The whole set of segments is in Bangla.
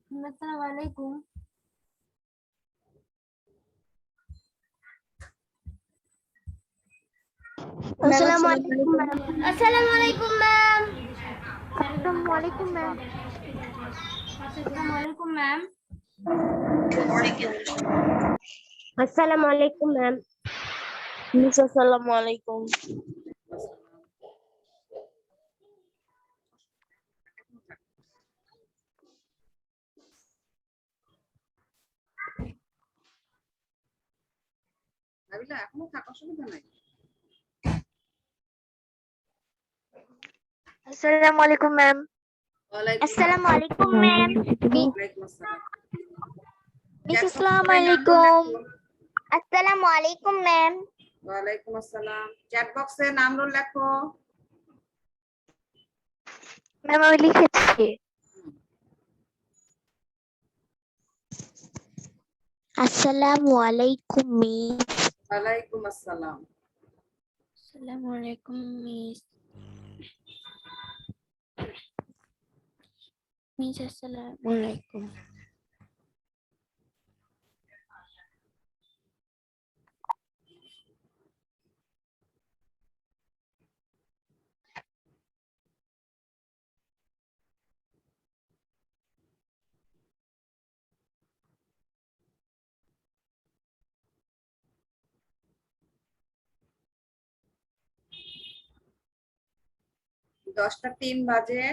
Assalamualaikum. Assalamualaikum, ma'am. Assalamualaikum, ma'am. Assalamualaikum, ma'am. Assalamualaikum, ma'am. Assalamualaikum, ma'am. Miss, Assalamualaikum. Nabila এখনো থাকার অসুবিধা নাই। Assalamualaikum, ma'am. Assalamualaikum, ma'am. ওয়ালাইকুম আসসালাম। Miss, Assalamualaikum. Assalamualaikum, ma'am. ওয়ালাইকুম আসসালাম। চ্যাট বক্সে নাম রোল লেখো। Ma'am, আমি লিখেছি। Assalamualaikum, Miss. ওয়ালাইকুম আসসালাম। Assalamualaikum, Miss. Miss, Assalamualaikum. দশটা 3 বাজে।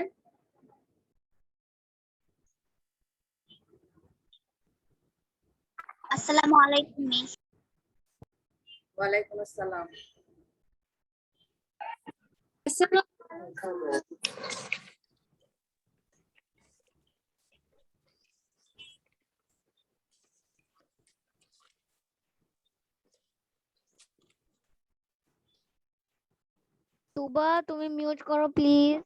Assalamualaikum, Miss. ওয়ালাইকুম আসসালাম। তুবা, তুমি মিউট করো প্লিজ।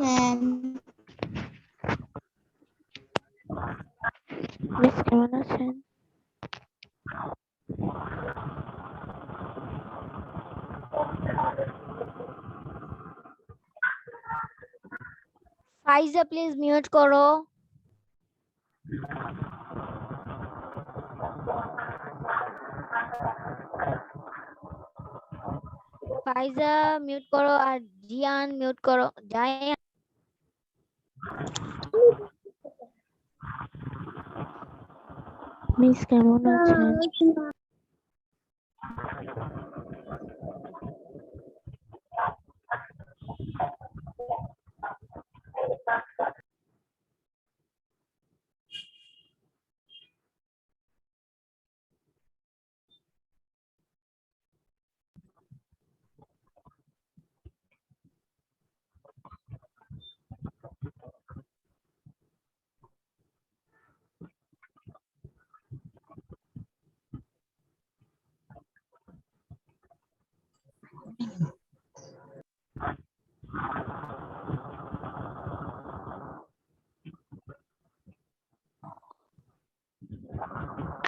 ম্যাম। মিস কেমন আছেন? ফাইজা প্লিজ মিউট করো। ফাইজা মিউট করো আর জিয়ান মিউট করো। জায়ান মিস কেমন আছেন?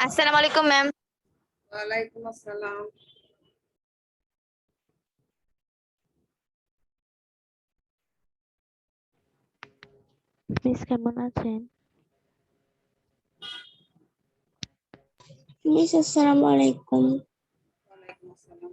Assalamualaikum, ma'am. ওয়ালাইকুম আসসালাম। মিস কেমন আছেন? মিস আসসালামু আলাইকুম। ওয়ালাইকুম আসসালাম।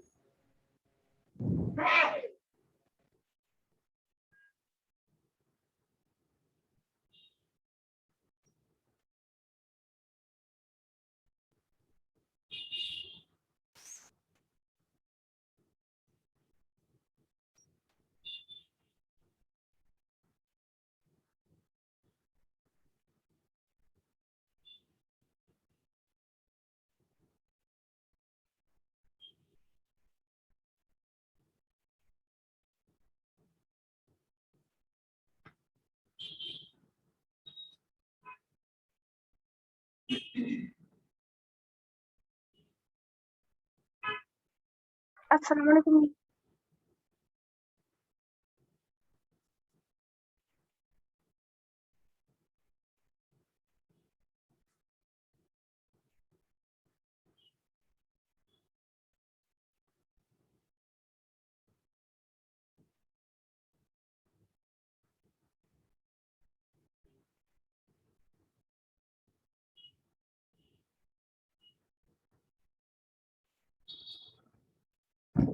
আসসালামু আলাইকুম।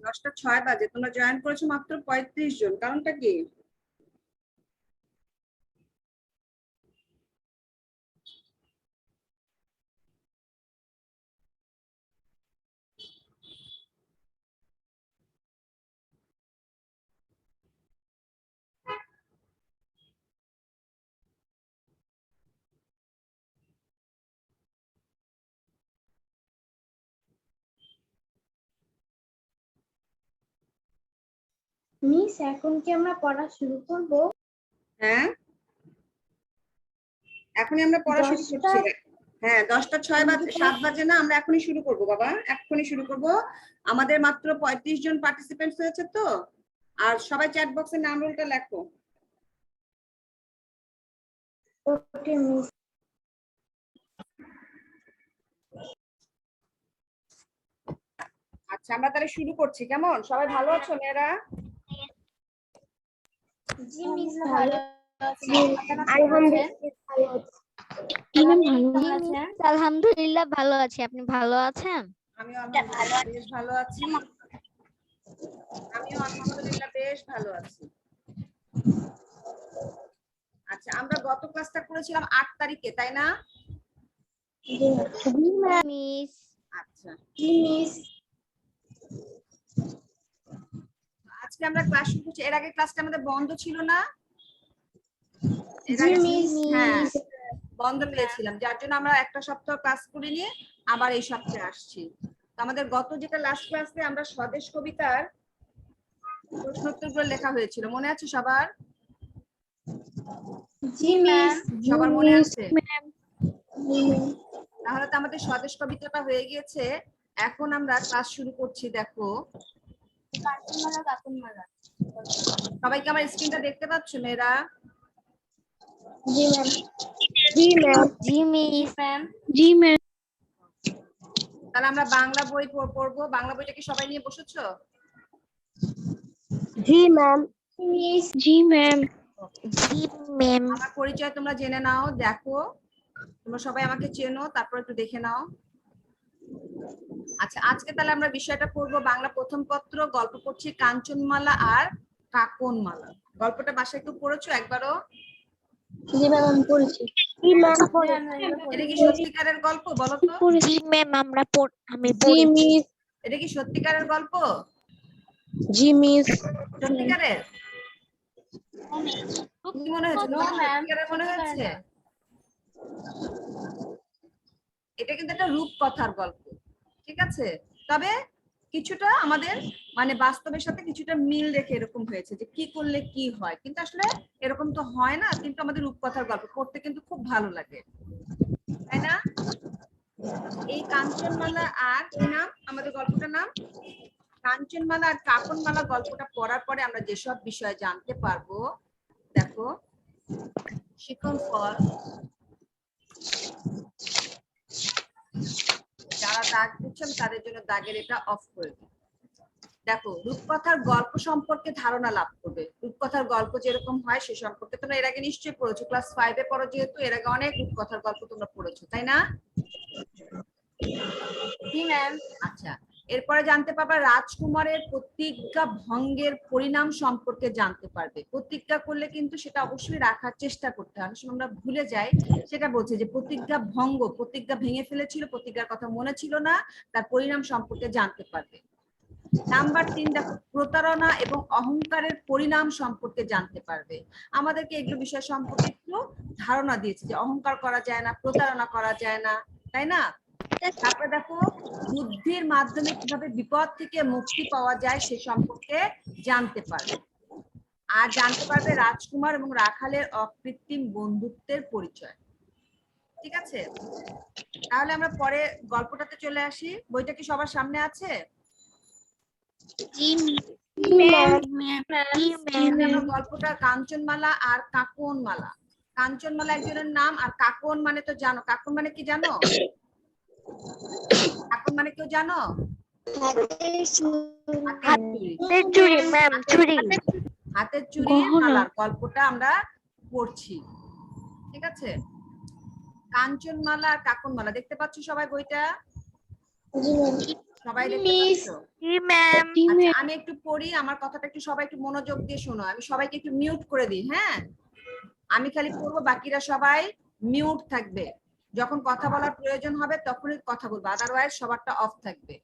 10টা 6 বাজে, তোমরা জয়েন করেছো মাত্র 35 জন, কারণটা কি? মিস এখন কি আমরা পড়া শুরু করব? হ্যাঁ, এখনই আমরা পড়া শুরু করছি। হ্যাঁ, 10টা 7 বাজে না, আমরা এখনই শুরু করব বাবা, এখনই শুরু করব। আমাদের মাত্র 35 জন পার্টিসিপেন্টস হয়েছে তো, আর সবাই চ্যাট বক্সে নাম রোলটা লেখো। ওকে মিস। আচ্ছা, আমরা তাহলে শুরু করছি। কেমন সবাই ভালো আছো মেয়েরা? জি মিস ভালো আছি। আলহামদুলিল্লাহ ভালো আছি। আপনি ভালো আছেন? আমিও বেশ ভালো আছি। আমিও আলহামদুলিল্লাহ বেশ ভালো আছি। আচ্ছা, আমরা গত ক্লাসটা করেছিলাম 8 তারিখে, তাই না? মিস। আচ্ছা, জি মিস। আজকে আমরা ক্লাস শুরু করছি। এর আগে ক্লাসটা আমাদের বন্ধ ছিল না? জি মিস। হ্যাঁ, বন্ধ পেয়েছিলাম, যার জন্য আমরা একটা সপ্তাহ ক্লাস করিনি, আবার এই সপ্তাহে আসছি। তো আমাদের গত যেটা লাস্ট ক্লাসে আমরা স্বদেশ কবিতার প্রশ্নোত্তরগুলো লেখা হয়েছিল, মনে আছে সবার? জি মিস। সবার মনে আছে? তাহলে তো আমাদের স্বদেশ কবিতাটা হয়ে গিয়েছে। এখন আমরা ক্লাস শুরু করছি। দেখো, কাকুনমালা কাকুনমালা। সবাই কি আমার স্ক্রিনটা দেখতে পাচ্ছ মেয়েরা? জি ম্যাম। জি ম্যাম। জি মিস। ম্যাম। জি ম্যাম। তাহলে আমরা বাংলা বই পড়বো। বাংলা বইটা কি সবাই নিয়ে বসেছো? জি ম্যাম। মিস। জি ম্যাম। জি ম্যাম। আমার পরিচয় তোমরা জেনে নাও। দেখো, তোমরা সবাই আমাকে চেনো, তারপর একটু দেখে নাও। আচ্ছা, আজকে তাহলে আমরা বিষয়টা পড়বো বাংলা প্রথম পত্র, গল্প পড়ছি কাঞ্চনমালা আর কাকনমালা। গল্পটা বাসায় একটু পড়েছো একবারও? জি ম্যাম আমি পড়েছি। জি ম্যাম। এটা কি সত্যিকারের গল্প বলো তো? জি ম্যাম আমি জি পড়ি। মিস। এটা কি সত্যিকারের গল্প? জি মিস। সত্যিকারের? কি মনে হয়েছে তোমার? No, ma'am. সত্যিকারের মনে হয়েছে? এটা কিন্তু একটা রূপকথার গল্প, ঠিক আছে? তবে কিছুটা আমাদের মানে বাস্তবের সাথে কিছুটা মিল রেখে এরকম হয়েছে যে কি করলে কি হয়, কিন্তু আসলে এরকম তো হয় না। কিন্তু আমাদের রূপকথার গল্প পড়তে কিন্তু খুব ভালো লাগে, তাই না? এই কাঞ্চনমালা আর কি নাম আমাদের গল্পটার নাম? কাঞ্চনমালা আর কাকনমালা গল্পটা পড়ার পরে আমরা যেসব বিষয় জানতে পারবো, দেখো, শিখন ফল। যারা দাগ দিচ্ছেন তাদের জন্য দাগের এটা অফ করে দিন। দেখো, রূপকথার গল্প সম্পর্কে ধারণা লাভ করবে। রূপকথার গল্প যেরকম হয় সে সম্পর্কে তোমরা এর আগে নিশ্চয়ই পড়েছো, ক্লাস 5-এ পড়ো যেহেতু, এর আগে অনেক রূপকথার গল্প তোমরা পড়েছো, তাই না? জি ম্যাম। আচ্ছা, এরপরে জানতে পারবে রাজকুমারের প্রতিজ্ঞা ভঙ্গের পরিণাম সম্পর্কে জানতে পারবে। প্রতিজ্ঞা করলে কিন্তু সেটা অবশ্যই রাখার চেষ্টা করতে হয়, আমরা ভুলে যাই। সেটা বলছে যে প্রতিজ্ঞা ভঙ্গ, প্রতিজ্ঞা ভেঙে ফেলেছিল, প্রতিজ্ঞার কথা মনে ছিল না, তার পরিণাম সম্পর্কে জানতে পারবে। নাম্বার 3 দেখো, প্রতারণা এবং অহংকারের পরিণাম সম্পর্কে জানতে পারবে। আমাদেরকে এগুলো বিষয় সম্পর্কে একটু ধারণা দিয়েছে যে অহংকার করা যায় না, প্রতারণা করা যায় না, তাই না? তারপরে দেখো, বুদ্ধির মাধ্যমে কিভাবে বিপদ থেকে মুক্তি পাওয়া যায় সে সম্পর্কে জানতে পারবে। আর জানতে পারবে রাজকুমার এবং রাখালের অকৃত্রিম বন্ধুত্বের পরিচয়। ঠিক আছে, তাহলে আমরা পরে গল্পটাতে চলে আসি। বইটা কি সবার সামনে আছে? জি ম্যাম। আমার গল্পটা কাঞ্চনমালা আর কাকনমালা। কাঞ্চনমালা একজনের নাম, আর কাকন মানে তো জানো। কাকন মানে কি জানো? কাকন মানে কেউ জানো? হাতের চুড়ি ম্যাম, চুড়ি। হাতের চুড়ির মালার গল্পটা আমরা পড়ছি, ঠিক আছে? কাঞ্চনমালা আর কাকনমালা দেখতে পাচ্ছ সবাই বইটা? সবাই দেখতে Miss. পাচ্ছো? জি ম্যাম। আচ্ছা আমি একটু পড়ি, আমার কথাটা একটু সবাই একটু মনোযোগ দিয়ে শোনো। আমি সবাইকে একটু মিউট করে দিই, হ্যাঁ? আমি খালি পড়বো, বাকিরা সবাই মিউট থাকবে। যখন কথা বলার প্রয়োজন হবে তখনই কথা বলবো, আদারওয়াইজ সবারটা অফ থাকবে।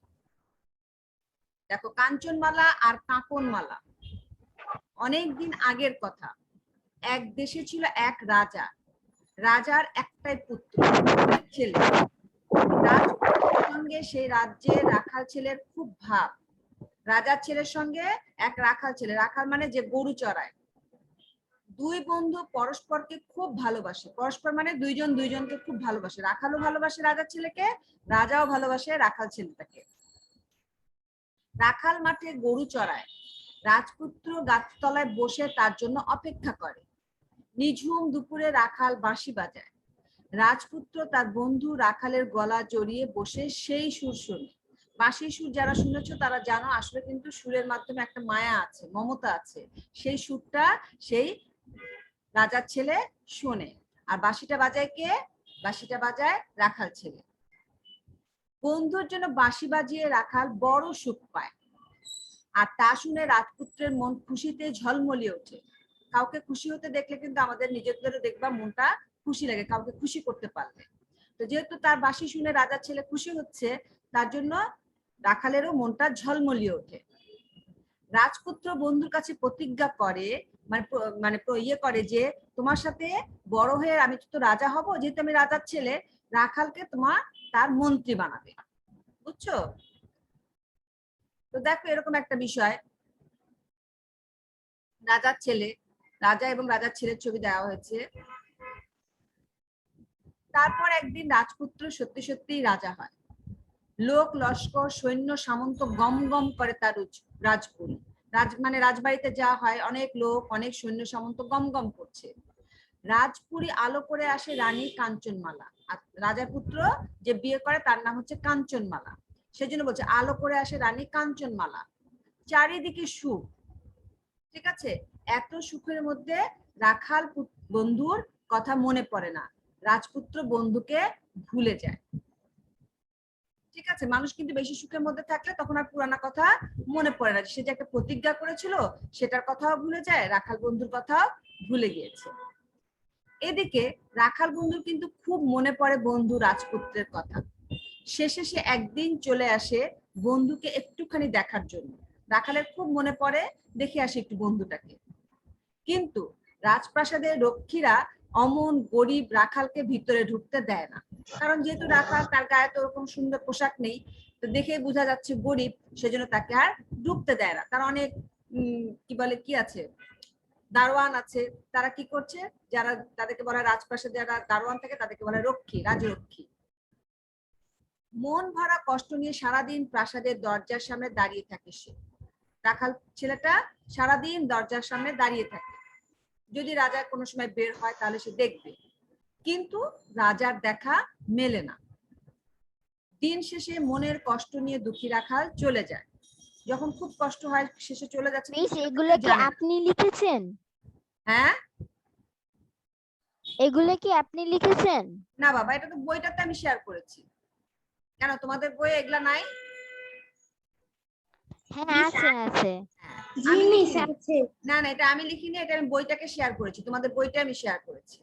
দেখো, কাঞ্চনমালা আর কাঁকনমালা অনেকদিন আগের কথা। এক দেশে ছিল এক রাজা। রাজার একটাই পুত্র, ছেলে। রাজপুত্রের সঙ্গে সেই রাজ্যের রাখাল ছেলের খুব ভাব। রাজার ছেলের সঙ্গে এক রাখাল ছেলে, রাখাল মানে যে গরু চড়ায়। দুই বন্ধু পরস্পরকে খুব ভালোবাসে। পরস্পর মানে দুইজন দুইজনকে খুব ভালোবাসে। রাখালও ভালোবাসে রাজার ছেলেকে, রাজাও ভালোবাসে রাখাল ছেলেটাকে। রাখাল মাঠে গরু চড়ায়, রাজপুত্র গাছতলায় বসে তার জন্য অপেক্ষা করে। নিঝুম দুপুরে রাখাল বাঁশি বাজায়। রাজপুত্র তার বন্ধু রাখালের গলা জড়িয়ে বসে সেই সুর শোনে। বাঁশির সুর যারা শুনেছো তারা জানো, আসলে কিন্তু সুরের মাধ্যমে একটা মায়া আছে, মমতা আছে। সেই সুরটা সেই রাজার ছেলে শোনে। আর বাঁশিটা বাজায় কে? বাঁশিটা বাজায় রাখাল ছেলে। বন্ধুর জন্য বাঁশি বাজিয়ে রাখাল বড় সুখ পায়। আর তা শুনে রাজপুত্রের মন খুশিতে ঝলমলিয়ে ওঠে। কাউকে খুশি হতে দেখলে কিন্তু আমাদের নিজেদেরও দেখবা মনটা খুশি লাগে, কাউকে খুশি করতে পারলে। তো যেহেতু তার বাঁশি শুনে রাজার ছেলে খুশি হচ্ছে, তার জন্য রাখালেরও মনটা ঝলমলিয়ে ওঠে। রাজপুত্র বন্ধুর কাছে প্রতিজ্ঞা করে, মানে ইয়ে করে যে তোমার সাথে বড় হয়ে আমি তো রাজা হব, যেহেতু আমি রাজার ছেলে, রাখালকে তোমার তার মন্ত্রী বানাবে। বুঝছো? তো দেখো এরকম একটা বিষয়, রাজার ছেলে, রাজা এবং রাজার ছেলের ছবি দেওয়া হয়েছে। তারপর একদিন রাজপুত্র সত্যি সত্যি রাজা হয়। লোক লস্কর সৈন্য সামন্ত গম গম করে তার রাজপুরী। মানে রাজবাড়িতে যা হয়, অনেক লোক অনেক সৈন্য সামন্ত গম গম করছে। রাজপুরী আলো করে আসে রানী কাঞ্চনমালা। আর রাজার পুত্র যে বিয়ে করে তার নাম হচ্ছে কাঞ্চনমালা, সেজন্য বলছে আলো করে আসে রানী কাঞ্চনমালা। চারিদিকে সুখ, ঠিক আছে? এত সুখের মধ্যে রাখাল বন্ধুর কথা মনে পড়ে না, রাজপুত্র বন্ধুকে ভুলে যায়। ঠিক আছে, মানুষ কিন্তু বেশি সুখের মধ্যে থাকলে তখন আর পুরানা কথা মনে পড়ে না। সে যে একটা প্রতিজ্ঞা করেছিল সেটার কথাও ভুলে যায়, রাখাল বন্ধুর কথাও ভুলে গিয়েছে। এদিকে রাখাল বন্ধুর কিন্তু খুব মনে পড়ে বন্ধু রাজপুত্রের কথা। শেষে সে একদিন চলে আসে বন্ধুকে একটুখানি দেখার জন্য। রাখালের খুব মনে পড়ে, দেখে আসে একটু বন্ধুটাকে। কিন্তু রাজপ্রাসাদের রক্ষীরা অমন গরিব রাখালকে ভিতরে ঢুকতে দেয় না। কারণ যেহেতু রাখাল, তার গায়ে তো ওরকম সুন্দর পোশাক নেই, তো দেখে বোঝা যাচ্ছে গরিব, সেজন্য তাকে আর ঢুকতে দেয় না। তার অনেক কি বলে কি আছে, দারোয়ান আছে। তারা কি করছে, যারা তাদেরকে বলা রাজপ্রাসাদে যারা দারোয়ান থাকে তাদেরকে বলা রক্ষী, রাজরক্ষী। মন ভরা কষ্ট নিয়ে সারাদিন প্রাসাদের দরজার সামনে দাঁড়িয়ে থাকে সে। রাখাল ছেলেটা সারাদিন দরজার সামনে দাঁড়িয়ে থাকে, যদি রাজা কোনো সময় বের হয় তাহলে সে দেখবে, কিন্তু রাজার দেখা মেলে না। দিন শেষে মনের কষ্ট নিয়ে দুঃখী রাখাল চলে যায়। যখন খুব কষ্ট হয় শেষে চলে যাচ্ছে। মিস, এগুলো কি আপনি লিখেছেন? হ্যাঁ, এগুলো কি আপনি লিখেছেন? না বাবা, এটা তো বইটাতে আমি শেয়ার করেছি। কেন তোমাদের বইয়ে এগুলা নাই? হ্যাঁ আছে আছে। আমি লিখিনি। না না, এটা আমি লিখিনি, এটা আমি বইটাকে শেয়ার করেছি, তোমাদের বইটা আমি শেয়ার করেছি।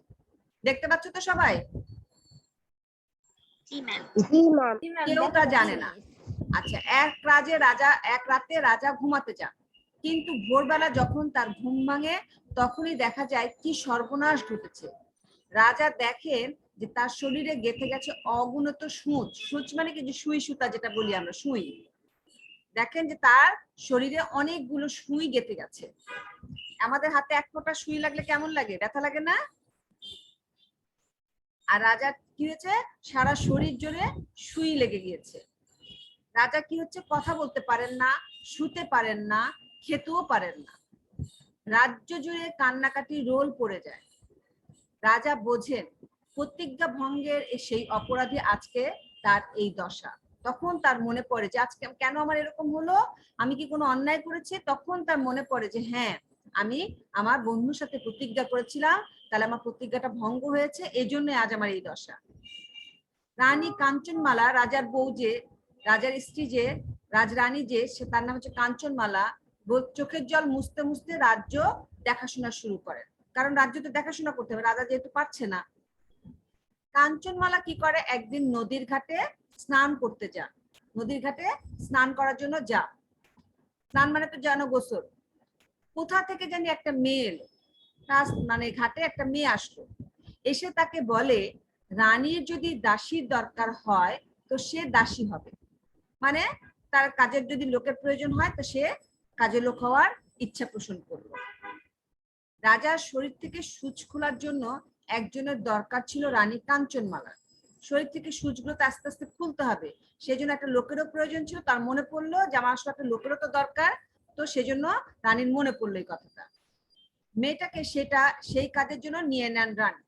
দেখতে পাচ্ছ তো সবাই? জি ম্যাম। জি ম্যাম। কেউ তা জানে না। আচ্ছা, এক রাতে রাজা ঘুমাতে যান, কিন্তু ভোরবেলা যখন তার ঘুম ভাঙে তখনই দেখা যায় কি সর্বনাশ ঘটেছে। রাজা দেখেন যে তার শরীরে গেঁথে গেছে অগুণত সূচ। সূচ মানে কি, যে সুই সুতা যেটা বলি আমরা, সুই। দেখেন যে তার শরীরে অনেকগুলো সুই গেঁথে গেছে। আমাদের হাতে এক ফোঁটা সুই লাগলে কেমন লাগে, ব্যথা লাগে না? আর রাজা কি হয়েছে, সারা শরীর জুড়ে সুই লেগে গিয়েছে। রাজা কি হচ্ছে, কথা বলতে পারেন না, শুতে পারেন না, খেতেও পারেন না। রাজ্য জুড়ে কান্নাকাটি রোল পড়ে যায়। রাজা বোঝেন প্রতিজ্ঞা ভঙ্গের সেই অপরাধী আজকে তার এই দশা। তখন তার মনে পড়ে যে আজকে কেন আমার এরকম হলো, আমি কি কোনো অন্যায় করেছি? তখন তার মনে পড়ে যে হ্যাঁ, আমি আমার বন্ধুর সাথে প্রতিজ্ঞা করেছিলাম, তাহলে আমার প্রতিজ্ঞাটা ভঙ্গ হয়েছে, এই জন্য আজ আমার এই দশা। রানী কাঞ্চনমালা রাজার বউ যে রাজার স্ত্রী যে রাজরানী যে সে তার নাম হচ্ছে কাঞ্চনমালা, চোখের জল মুছতে মুছতে রাজ্য দেখাশোনা শুরু করেন, কারণ রাজ্য তো দেখাশোনা করতে হবে, রাজা যেহেতু পারছে না। কাঞ্চনমালা কি করে, একদিন নদীর ঘাটে স্নান করতে যান, নদীর ঘাটে স্নান করার জন্য যা, স্নান মানে তো জানো গোসল। কোথা থেকে জানি একটা মেয়ে এলো, মানে ঘাটে একটা মেয়ে আসলো, এসে তাকে বলে রানীর যদি দাসীর দরকার হয় তো সে দাসী হবে, মানে তার কাজের যদি লোকের প্রয়োজন হয় তো সে কাজের লোক হওয়ার ইচ্ছা পোষণ করলো। রাজার শরীর থেকে সূচ খোলার জন্য একজনের দরকার ছিল রানী কাঞ্চনমালা, শরীর থেকে সূচগুলো তো আস্তে আস্তে খুলতে হবে, সেজন্য একটা লোকেরও প্রয়োজন ছিল। তার মনে পড়লো যে আমার আসলে একটা লোকেরও তো দরকার, তো সেজন্য রানীর মনে পড়লো এই কথাটা। মেয়েটাকে সেটা সেই কাজের জন্য নিয়ে নেন রানী।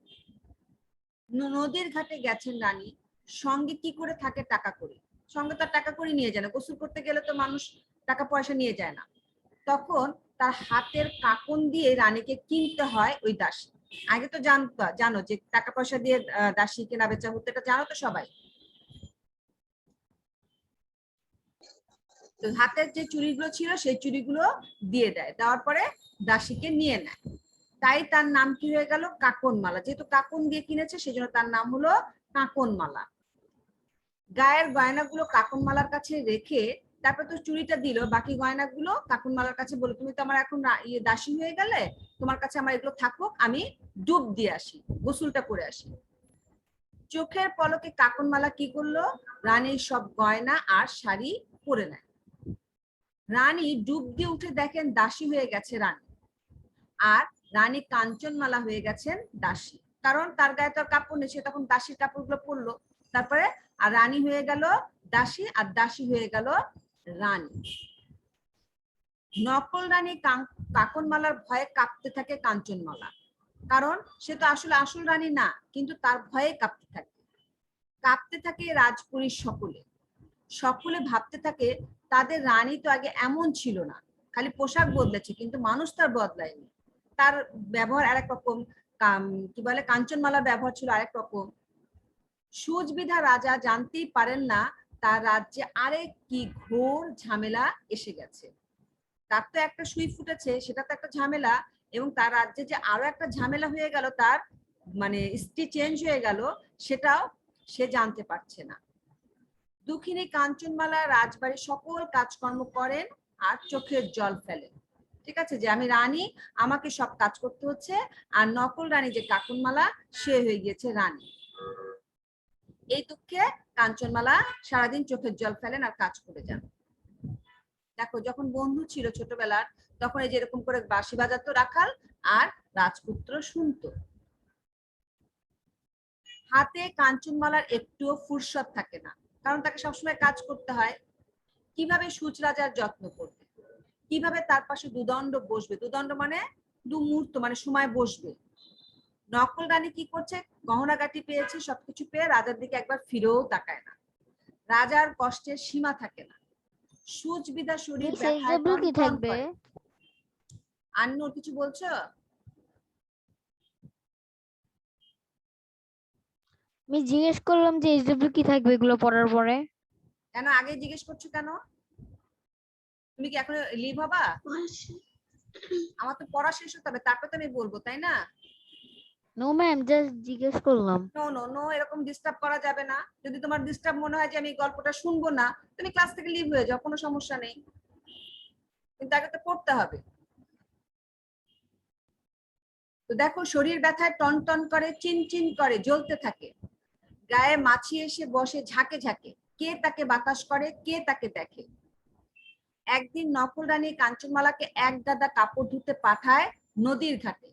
নদীর ঘাটে গেছেন রানী, সঙ্গে কি করে থাকে, টাকা করে, সঙ্গে তার টাকা করে নিয়ে যায় না, গোসল করতে গেলে তো মানুষ টাকা পয়সা নিয়ে যায় না। তখন তার হাতের কাকন দিয়ে রানীকে কিনতে হয় ওই দাসী। আগে তো জানো যে টাকা পয়সা দিয়ে দাসী কেনা বেচা হতো, এটা জানো তো সবাই। তো হাতের যে চুড়িগুলো ছিল সেই চুড়িগুলো দিয়ে দেয়, দেওয়ার পরে দাসীকে নিয়ে নেয়, তাই তার নাম কি হয়ে গেল, কাকনমালা। যেহেতু কাকন দিয়ে কিনেছে সেজন্য তার নাম হলো কাকনমালা। গায়ের গয়নাগুলো কাকনমালার কাছে রেখে তারপর তো চুড়িটা দিল, বাকি গয়নাগুলো কাকনমালার কাছে বলে তুমি তো আমার এখন দাসী হয়ে গেলে, তোমার কাছে আমার এগুলো থাকুক, আমি ডুব দিয়ে আসি, গোসলটা করে আসি। চোখের পলকে কাকনমালা কি করলো, রানীর সব গয়না আর শাড়ি পরে নেয়। রানী ডুব দিয়ে উঠে দেখেন দাসী হয়ে গেছে রানী, আর রানী কাঞ্চনমালা হয়ে গেছেন দাসী, কারণ তার গায়ে তো আর কাপড় নেই, সে তখন দাসীর কাপড়গুলো পরলো। তারপরে আর রানী হয়ে গেল দাসী, আর দাসী হয়ে গেল রানী। নকল রানী কাকনমালার ভয়ে কাঁপতে থাকে কাঞ্চনমালা, কারণ সে তো আসলে আসল রানী না, কিন্তু তার ভয়ে কাঁপতে থাকে। কাঁপতে থাকে রাজপুরীর সকলে, সকলে ভাবতে থাকে তাদের রানী তো আগে এমন ছিল না, খালি পোশাক বদলেছে কিন্তু মানুষ তার বদলায়নি, তার ব্যবহার আরেক রকম, কি বলে কাঞ্চনমালার ব্যবহার ছিল আরেক রকম। সুজবিধা রাজা জানতেই পারেন না তার রাজ্যে আরেক কি ঘোর ঝামেলা এসে গেছে। তার তো একটা সুই ফুটেছে, সেটা তো একটা ঝামেলা, এবং তার রাজ্যে যে আরো একটা ঝামেলা হয়ে গেল, তার মানে স্ত্রী চেঞ্জ হয়ে গেল, সেটাও সে জানতে পারছে না। দুঃখিনী কাঞ্চনমালা রাজবাড়ির সকল কাজকর্ম করেন আর চোখের জল ফেলেন, ঠিক আছে, যে আমি রানী, আমাকে সব কাজ করতে হচ্ছে, আর নকল রানী যে কাকনমালা সে হয়ে গিয়েছে রানী। এই দুঃখে কাঞ্চনমালা সারাদিন চোখের জল ফেলেন আর কাজ করে যান। দেখো যখন বন্ধু ছিল ছোটবেলার, তখন এই যেরকম করে বাঁশি বাজাতো রাখাল, আর রাজপুত্র শুনতো। হাতে কাঞ্চনমালার একটুও ফুরসত থাকে না, কারণ তাকে সবসময় কাজ করতে হয়। কিভাবে সুচ রাজার যত্ন করবে, কিভাবে তার পাশে দুদণ্ড বসবে, দুদণ্ড মানে দু মুহূর্ত মানে সময় বসবে। নকল রানী কি করছে, গহনাগাটি পেয়েছে, সবকিছু পেয়ে রাজার দিকে একবার ফিরেও তাকায় না। রাজার কষ্টের সীমা থাকে না, সুচবিদা শরীর ব্যথায় কি থাকবে? আন্নু কিছু বলছো? আমি জিজ্ঞেস করলাম যে এইচডব্লিউ কি থাকবে এগুলো পড়ার পরে। কেন আগে জিজ্ঞেস করছো কেন? তুমি কি এখন লিভ হবা? আমার তো পড়া শেষ হতে হবে, তারপর তো আমি বলবো, তাই না? নো ম্যাম, জাস্ট জিজ্ঞেস করলাম। নো নো নো, এরকম ডিস্টার্ব করা যাবে না। যদি তোমার ডিস্টার্ব মনে হয় যে আমি গল্পটা শুনবো না, তুমি ক্লাস থেকে লিভ হয়ে যাও, কোনো সমস্যা নেই, কিন্তু আগে তো পড়তে হবে। তো দেখো শরীর ব্যথায় টন টন করে, চিনচিন করে, জ্বলতে থাকে, গায়ে মাছি এসে বসে ঝাঁকে ঝাঁকে, কে তাকে বাতাস করে, কে তাকে দেখে। একদিন নকল রানী কাঞ্চনমালাকে এক গাদা কাপড় ধুতে পাঠায় নদীর ঘাটে।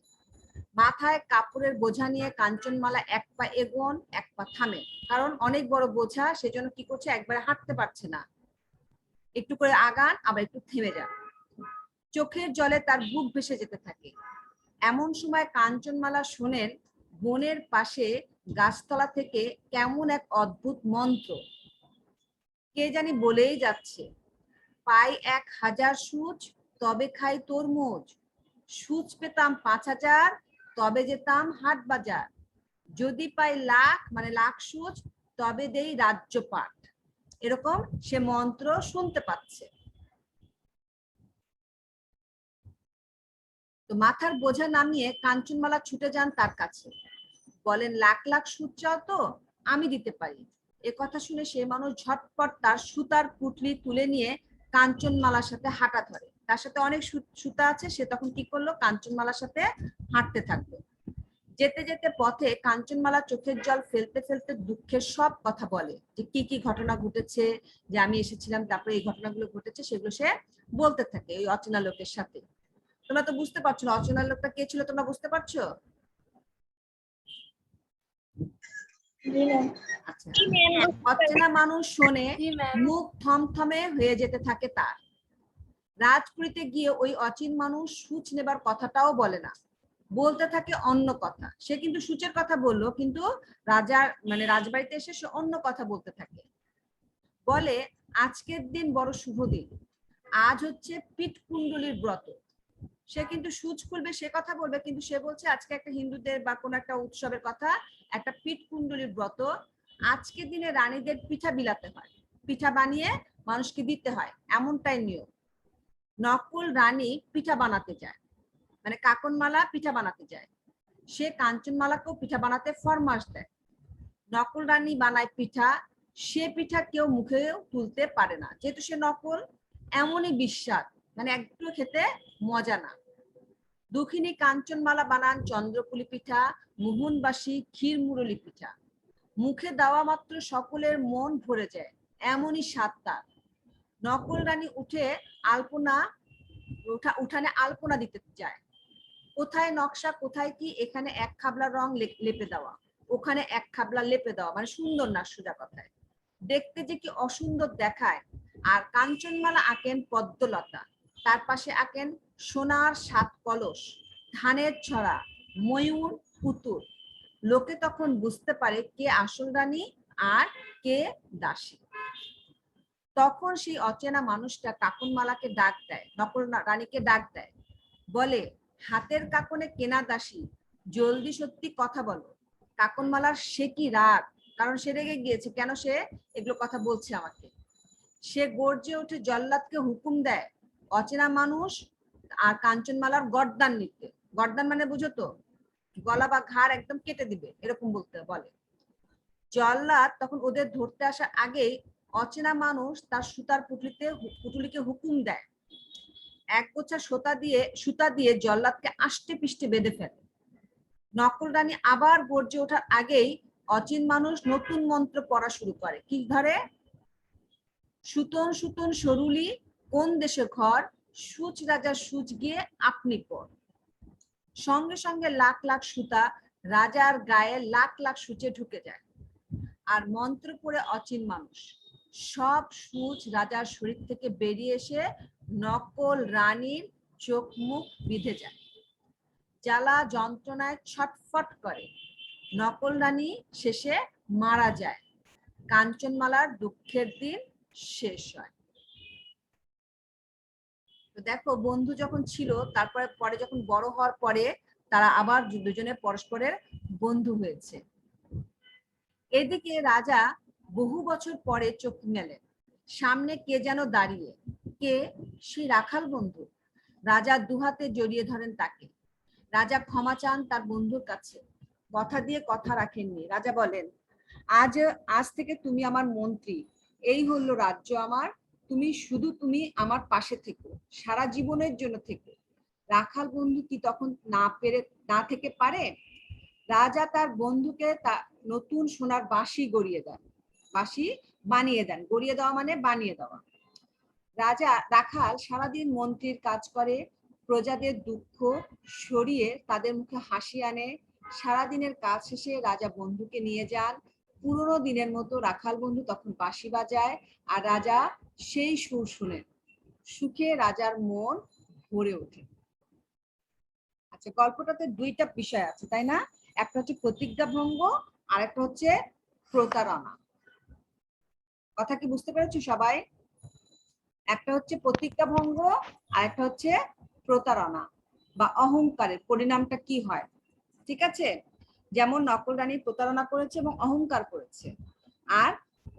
মাথায় কাপড়ের বোঝা নিয়ে কাঞ্চনমালা এক পা এগোন এক পা থামে, কারণ অনেক বড় বোঝা, সেজন্য কি করছে, একবারে হাঁটতে পারছে না, একটু করে আগান আবার একটু থেমে যান। চোখের জলে তার বুক ভেসে যেতে থাকে। এমন সময় কাঞ্চনমালা শোনেন বনের পাশে গাছতলা থেকে কেমন এক অদ্ভুত মন্ত্র কে জানি বলেই যাচ্ছে, পাই 1000 সুচ তবে খাই তরমুজ, সুচ পেতাম 5000 তবে যেতাম হাট বাজার, যদি পাই লাখ মানে লাখ সুচ তবে দেই রাজ্যপাট। এরকম সে মন্ত্র শুনতে পাচ্ছে। তো মাথার বোঝা নামিয়ে কাঞ্চনমালা ছুটে যান তার কাছে, বলেন, লাখ লাখ সুদ চাও তো আমি দিতে পারি। এ কথা শুনে সে মানুষ ঝটপট তার সুতার পুটলি তুলে নিয়ে কাঞ্চনমালার সাথে হাঁটা ধরে। তার সাথে অনেক সুতা আছে, সে তখন কি করলো, কাঞ্চনমালার সাথে হাঁটতে থাকলো। যেতে যেতে পথে কাঞ্চনমালা চোখের জল ফেলতে ফেলতে দুঃখের সব কথা বলে, যে কি কি ঘটনা ঘটেছে, যে আমি এসেছিলাম তারপরে এই ঘটনাগুলো ঘটেছে, সেগুলো সে বলতে থাকে ওই অচেনা লোকের সাথে। তোমরা তো বুঝতে পারছো না অচেনা লোকটা কে ছিল, তোমরা বুঝতে পারছো? জি ম্যাম। আচ্ছা, অচেনা মানুষ শোনে, জি ম্যাম। মুখ থমথমে হয়ে যেতে থাকে তার। রাজপুরীতে গিয়ে ওই অচিন মানুষ সুচ নেবার কথাটাও বলে না, বলতে থাকে অন্য কথা। সে কিন্তু সূচের কথা বললো, কিন্তু রাজার মানে রাজবাড়িতে এসে সে অন্য কথা বলতে থাকে। বলে, আজকের দিন বড় শুভ দিন, আজ হচ্ছে পিঠকুণ্ডলীর ব্রত। সে কিন্তু সূচ খুলবে, সে কথা বলবে, কিন্তু সে বলছে আজকে একটা হিন্দুদের বা কোন একটা উৎসবের কথা, একটা পিঠকুণ্ডলীর ব্রত। আজকের দিনে রানীদের পিঠা বিলাতে হয়, পিঠা বানিয়ে মানুষকে দিতে হয়, এমনটাই নিয়ম। নকুল রানী পিঠা বানাতে যায়, মানে কাকনমালা পিঠা বানাতে যায়। সে কাঞ্চনমালাকেও পিঠা বানাতে ফরমাস দেয়। নকল রানী বানায় পিঠা, সে পিঠা কেউ মুখেও তুলতে পারে না, যেহেতু সে নকল। এমনই বিশ্বাস, মানে একটু খেতে মজা না। দক্ষিণী কাঞ্চনমালা বানান চন্দ্রপুলি পিঠা, মোহনবাসী ক্ষীর মুরলি পিঠা। মুখে দেওয়া মাত্র সকলের মন ভরে যায়, এমনই স্বাদ তার। নকল রানী উঠানে আলপনা দিতে যায়। কোথায় নকশা, কোথায় কি, এখানে এক খাবলা রং লেপে দেওয়া, ওখানে এক খাবলা লেপে দেওয়া, মানে সুন্দর না, সোজা কথায়। দেখতে যে কি অসুন্দর দেখায়। আর কাঞ্চনমালা আঁকেন পদ্মলতা, তার পাশে আঁকেন সোনার 7 কলস, ধানের ছড়া, ময়ূর, পুতুল। লোকে তখন বুঝতে পারে কে আসল রানী আর কে দাসী। তখন সেই অচেনা মানুষটা কাকনমালাকে ডাক দেয়, নকল রানীকে ডাক দেয়, বলে, হাতের কাকনে কেনা দাসী, জলদি সত্যি কথা বলো। কাকনমালার সে কি রাগ, কারণ সে রেগে গিয়েছে, কেন সে এগুলো কথা বলছে আমাকে। সে গর্জে উঠে জল্লাদকে হুকুম দেয় অচেনা মানুষ আর কাঞ্চনমালার গর্দান নিতে। গর্দান মানে বুঝো তো, গলা বা ঘাড় একদম কেটে দিবে, এরকম বলতে বলে। জল্লাদ তখন ওদের ধরতে আসার আগেই অচেনা মানুষ তার সুতার পুটুলিকে হুকুম দেয়, এক গোছা সুতা দিয়ে জল্লাদকে আষ্টে পিষ্টে বেঁধে ফেলে। নকল রানী আবার গর্জে ওঠার আগেই অচিন মানুষ নতুন মন্ত্র পড়া শুরু করে। কি ধরে, সুতন সুতন সরুলি কোন দেশে ঘর, সুচ রাজা সুচ গিয়ে আপনি পর। সঙ্গে সঙ্গে লাখ লাখ সুতা রাজার গায়ে লাখ লাখ সূচে ঢুকে যায়। আর মন্ত্র পড়ে অচিন মানুষ, সব সূচ রাজার শরীর থেকে বেরিয়ে এসে নকল রানীর চোখ মুখ বিঁধে যায়। জ্বালা যন্ত্রণায় ছটফট করে। নকল রানী শেষে মারা যায়। কাঞ্চনমালার দুঃখের দিন শেষ হয়। তো দেখো, বন্ধু যখন ছিল, তারপরে পরে যখন বড় হওয়ার পরে তারা আবার দুজনে পরস্পরের বন্ধু হয়েছে। এদিকে রাজা বহু বছর পরে চোখ মেলেন, সামনে কে যেন দাঁড়িয়ে। কে? সেই রাখাল বন্ধু। রাজা দুহাতে জড়িয়ে ধরেন তাকে। রাজা ক্ষমা চান তার বন্ধুর কাছে, কথা দিয়ে কথা রাখেননি। রাজা বলেন, আজ থেকে তুমি আমার মন্ত্রী, এই হলো রাজ্য আমার, তুমি আমার পাশে থেকো, সারা জীবনের জন্য থেকো। রাখাল বন্ধু কি তখন না থেকে পারে? রাজা তার বন্ধুকে নতুন সোনার বাঁশি বানিয়ে দেন। গড়িয়ে দেওয়া মানে বানিয়ে দেওয়া। রাখাল সারাদিন মন্ত্রীর কাজ করে, প্রজাদের দুঃখ সরিয়ে তাদের মুখে হাসি আনে। সারাদিনের কাজ শেষে রাজা বন্ধুকে নিয়ে যান। পুরোনো দিনের মতো রাখাল বন্ধু তখন বাঁশি বাজায়, আর রাজা সেই সুর শুনেন। সুখে রাজার মন ভরে ওঠে। আচ্ছা, গল্পটাতে দুইটা বিষয় আছে, তাই না? একটা হচ্ছে প্রতিজ্ঞা ভঙ্গ, আর একটা হচ্ছে প্রতারণা। কথা কি বুঝতে পেরেছো সবাই? একটা হচ্ছে প্রতিজ্ঞা ভঙ্গ, আর একটা হচ্ছে প্রতারণা বা অহংকারের পরিণামটা কি হয়। ঠিক আছে, যেমন নকল রানী প্রতারণা করেছে এবং অহংকার করেছে, আর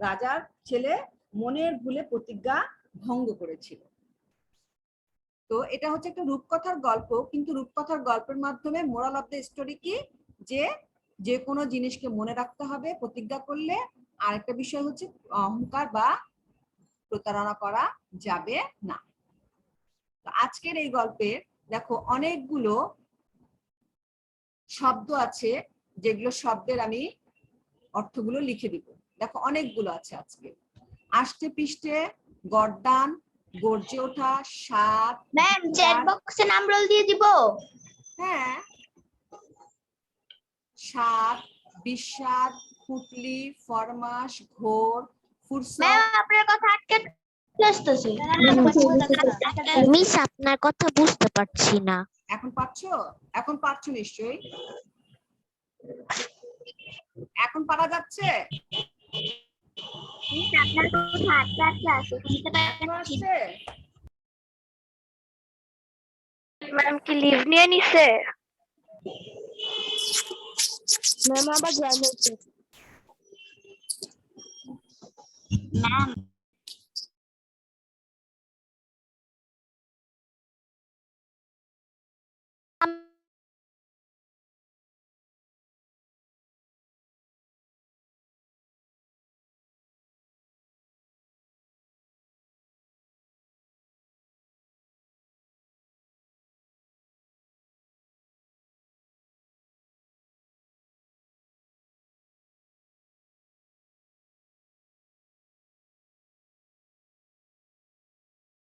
রাজার ছেলে মনের ভুলে প্রতিজ্ঞা ভঙ্গ করেছিল। তো এটা হচ্ছে একটা রূপকথার গল্প, কিন্তু রূপকথার গল্পের মাধ্যমে মোরাল অফ দ্য স্টোরি কি, যে যে কোনো জিনিসকে মনে রাখতে হবে প্রতিজ্ঞা করলে। আর একটা বিষয় হচ্ছে অহংকার বা প্রতারণা করা যাবে না। তো আজকের এই গল্পের দেখো অনেকগুলো শব্দ আছে, যেগুলো শব্দের আমি অর্থগুলো লিখে দিব। দেখো অনেকগুলো আছে আজকে। আষ্টে পৃষ্ঠে, গর্দান, গর্জে ওঠা, স্বাদ, ম্যাম চ্যাট বক্সে নাম রোল দিয়ে দিব। হ্যাঁ, স্বাদ, বিস্বাদ, পুতলি, ফরমাস, ঘোর, ফুরসত। ম্যাম আপনার কথা আটকে আসতেছে। মিস আপনার কথা বুঝতে পারছি না। এখন পারছো? এখন পারছো নিশ্চয়ই। এখন পারা যাচ্ছে? আপনার কথা আটকে আটকে আসে শুনতে এখন পাচ্ছি। আসছে? ম্যাম কি লিভ নিয়ে নিছে? ম্যাম আবার জয়েন হয়েছে। ম্যাম